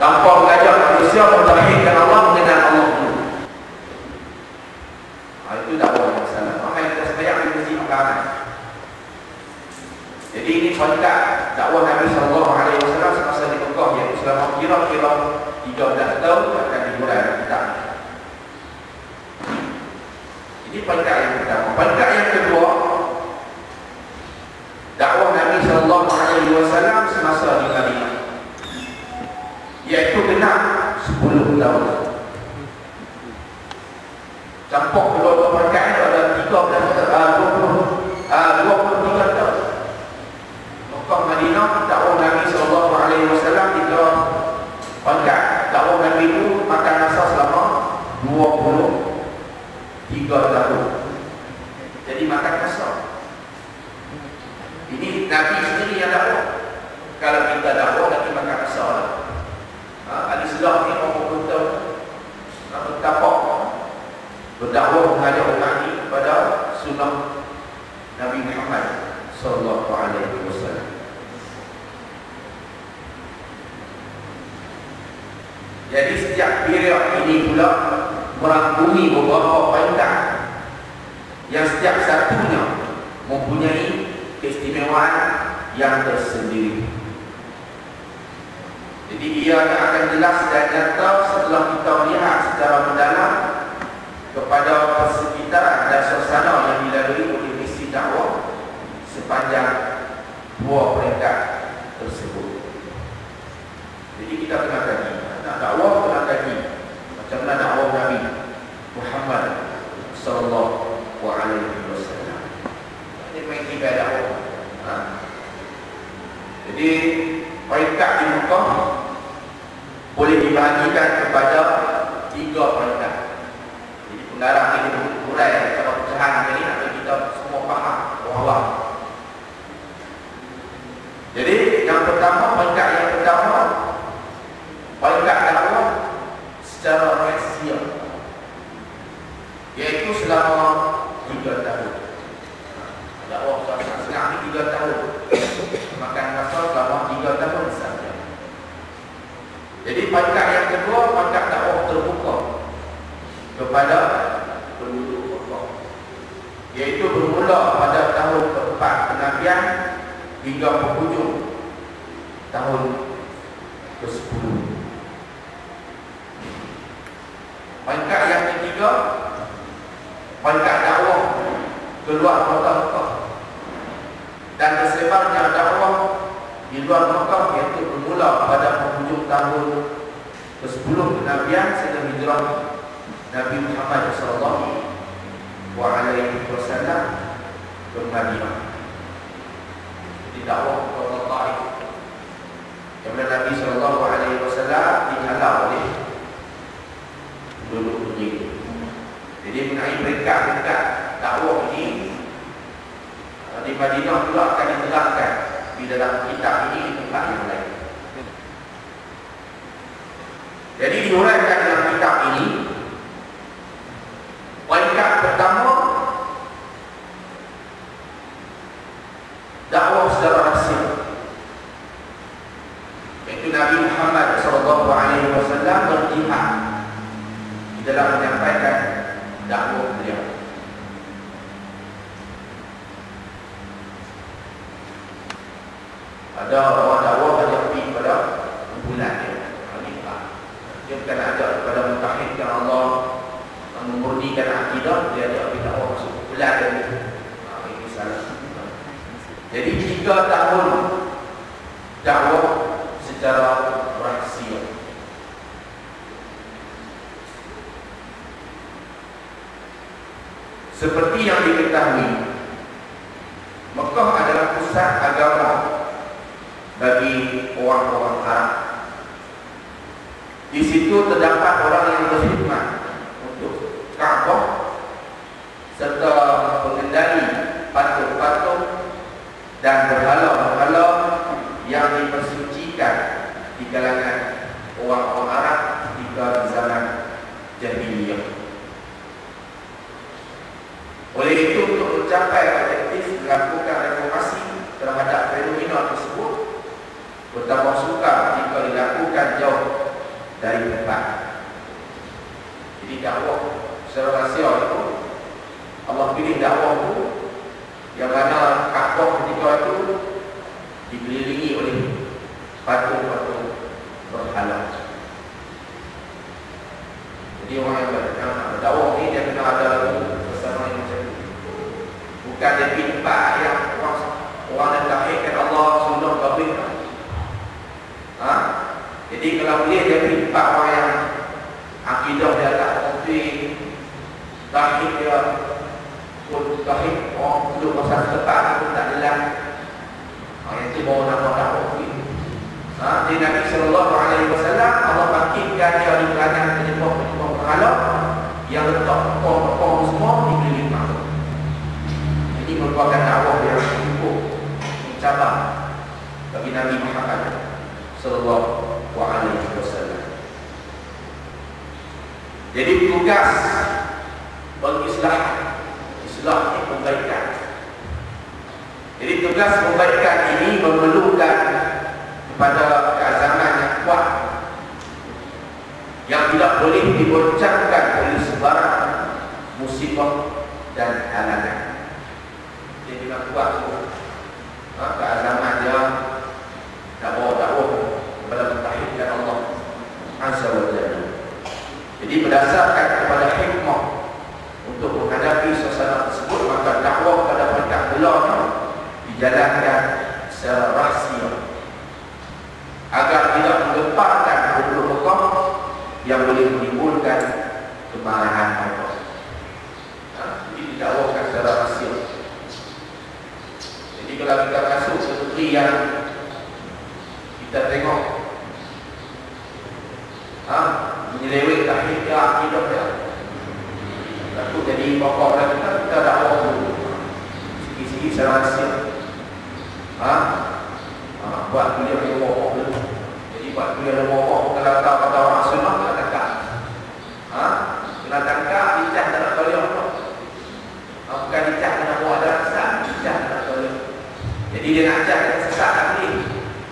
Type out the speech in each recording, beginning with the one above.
Tanpa mengajak manusia mentauhidkan Allah, mengenal Allah dulu. Itu dakwah yang salah. Makanya kita sembahyang di masjid makanan. Jadi ini contoh dakwah Nabi SAW semasa di Mekah, iaitu selama kira-kira 13 tahun akan dimulai kita. Ini pangkat yang pertama. Pangkat yang kedua, dakwah Nabi SAW semasa di Madinah, iaitu genap 10 tahun. Campur kedua-dua pangkat itu ada 23 tahun. Mekah Madinah, dakwah Nabi SAW 3 pangkat. Dakwah Nabi itu makan masa selama 23 tahun. Jadi makan masa. Ini Nabi sendiri yang dakwah. Kalau kita dakwah lagi makan masa. Al-Islam ni orang betul betapa berdakwah mengajak orang ini kepada sunnah Nabi Muhammad sallallahu alaihi wasallam. Jadi setiap period ini pula merangkumi beberapa pangkat yang setiap satunya mempunyai keistimewaan yang tersendiri. Jadi ia akan jelas dan nyata setelah kita melihat secara mendalam kepada persekitaran dan suasana yang dilalui oleh misi dakwah sepanjang 2 peringkat tersebut. Jadi kita kena kaji. Nak dakwah kena kaji. Macam mana dakwah Nabi Muhammad sallallahu alaihi wasallam. Ini main tiga dakwah. Jadi peringkat di Mekah boleh dibahagikan kepada 3 peringkat. Jadi pengarang ini berurai secara pecahan ini agar kita semua faham awal. Jadi yang pertama, peringkat yang pertama, peringkat dakwah secara rahsia, iaitu selama 3 tahun. Dakwah setengah ni 3 tahun. Makan masa selama 3 tahun saja. Jadi pangkat yang kedua, pangkat dakwah terbuka kepada penduduk Mekah, iaitu bermula pada tahun ke-4 kenabian hingga penghujung tahun ke-10. Pangkat yang ketiga, pangkat dakwah keluar kota Mekah dan tersebarnya dakwah di luar Mekah, iaitu bermula pada penghujung tahun ke-10 kenabian sehingga hijrah Nabi Muhammad sallallahu alaihi wasallam ke Madinah. Di dakwah ke Taif, yang mana Nabi sallallahu alaihi wasallam dihalau oleh penduduk Madinah. Jadi mengenai peringkat-peringkat dakwah ini di Madinah pula akan diterangkan di dalam kitab ini di tempat yang lain. Jadi diuraikan dalam kitab ini, peringkat pertama, dakwah secara rahsia, iaitu Nabi Muhammad SAW berjihad di dalam menyampaikan dakwah beliau. Ada orang dakwah hanya pergi kepada kumpulan dia. Dia bukan ajak kepada mentauhidkan Allah, memurnikan akidah, dia ajak pergi dakwah masuk kumpulan dia. Ini salah. Jadi 3 tahun dakwah secara rahsia. Seperti yang diketahui, Mekah adalah pusat agama bagi orang-orang Arab. Di situ terdapat orang yang berkhidmat untuk Kaabah serta mengendali patung-patung dan berhala-berhala yang dipersucikan di kalangan orang-orang Arab ketika di zaman Jahiliyah. Oleh itu, untuk mencapai objektif melakukan reformasi terhadap fenomena tersebut, bertambah sukar jika dilakukan jauh secara rahsia itu Allah pilih dakwah itu yang mana Kaabah ketika itu dikelilingi oleh patung-patung berhala. Jadi orang yang berdakwah ni dia kena ada pesanan yang macam itu. Bukan dia pergi tempat yang orang yang tahirkan Allah sunnah kabir. Jadi kalau boleh dia pergi tempat orang yang akidah dia tak penting, tahir dia pun tahir orang duduk masa setempat pun tak jelas. Yang itu bawa nama dakwah ni. Di Nabi SAW Allah bangkitkan dia di belakang penyembah-penyembah berhala yang letak pokok-pokok semua di keliling makhluk. Ini merupakan dakwah yang cukup mencabar bagi Nabi Muhammad SAW. Jadi tugas berislah, islah ini perbaikan. Jadi tugas perbaikan ini memerlukan kepada keazaman yang kuat yang tidak boleh digoncangkan oleh sebarang musibah dan halangan. Dia tidak kuat semua. Keazaman dia nak bawa dakwah kepada mentauhidkan Allah Azza wa Jalla. Jadi berdasarkan kepada hikmah untuk menghadapi suasana tersebut, maka dakwah pada peringkat belakang dijalankan secara rahsia agar tidak menggemparkan hukum-hukum yang boleh menimbulkan kemarahan Allah. Jadi didakwakan secara rahsia. Jadi kalau kita masuk ke negeri yang kita tengok menyeleweng tahid dia, akidah dia, lalu jadi pokok dan kita dakwah dulu sikit-sikit secara rahsia. Buat kuliah yang pokok dulu. Jadi buat kuliah yang pokok, kalau tahu kata orang sunnah, kena tangkap. Kena tangkap, licah tak nak kuliah pun. Bukan licah kena buat dalam sesat, licah tak nak kuliah. Jadi dia nak ajak kena sesat tak boleh.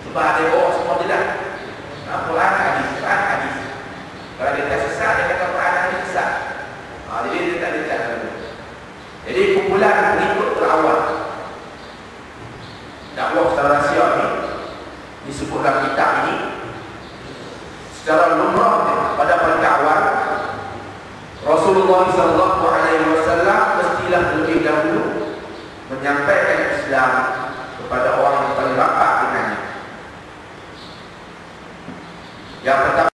Sebab ada orang semua jelas. Quran hadis, Quran hadis. Kalau dia tak sesat, dia kata Quran hadis sesat. Jadi dia tak licah dulu. Jadi kumpulan pengikut terawal dakwah secara rahsia ni disebut dalam kitab ini secara lumrah pada peringkat awal Rasulullah SAW mestilah lebih dahulu menyampaikan Islam kepada orang yang paling rapat dengannya. Yang pertama